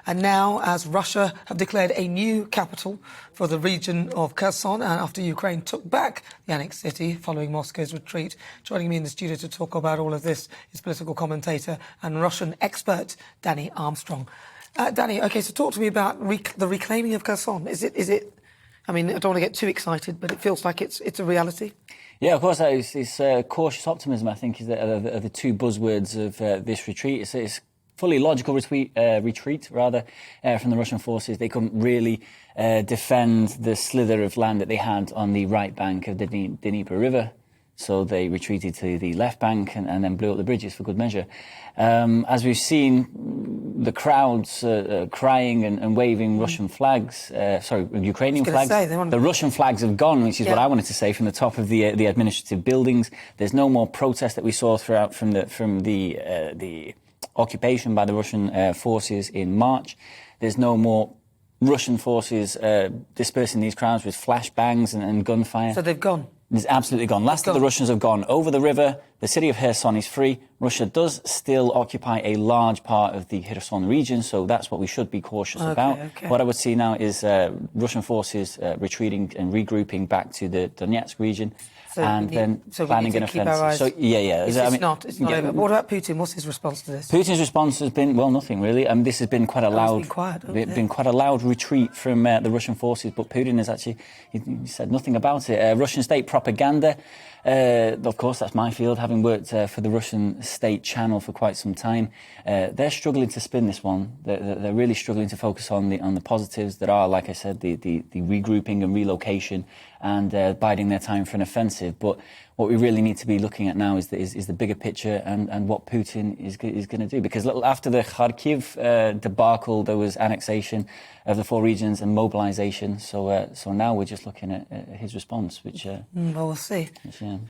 And now, as Russia have declared a new capital for the region of Kherson, and after Ukraine took back the annexed city following Moscow's retreat, joining me in the studio to talk about all of this is political commentator and Russian expert Nana Armstrong. Danny, OK, so talk to me about the reclaiming of Kherson. Is it? I mean, I don't want to get too excited, but it feels like it's a reality. Yeah, of course. It's cautious optimism, I think, are the two buzzwords of this retreat. It's fully logical retreat, from the Russian forces. They couldn't really defend the slither of land that they had on the right bank of the Dnieper River. So they retreated to the left bank and then blew up the bridges for good measure. As we've seen, the crowds crying and waving Russian flags, Ukrainian flags. The Russian flags have gone, which is what I wanted to say, from the top of the administrative buildings. There's no more protest that we saw throughout from the occupation by the Russian forces in March. There's no more Russian forces dispersing these crowds with flashbangs and gunfire. So they've gone? It's absolutely gone. Last of the Russians have gone over the river. The city of Kherson is free. Russia does still occupy a large part of the Kherson region, so that's what we should be cautious about. Okay. What I would see now is Russian forces retreating and regrouping back to the Donetsk region. Then planning an offensive. So It's not over. What about Putin? What's his response to this? Putin's response has been, well, nothing really. This has been quite a loud retreat from the Russian forces, but Putin has actually he said nothing about it. Russian state propaganda. Of course, that's my field, having worked for the Russian state channel for quite some time. They're struggling to spin this one. They're really struggling to focus on the positives that are, like I said, the regrouping and relocation and biding their time for an offensive. But what we really need to be looking at now is the bigger picture and what Putin is going to do. Because after the Kharkiv debacle, there was annexation of the 4 regions and mobilization. So now we're just looking at his response, which... well, we'll see.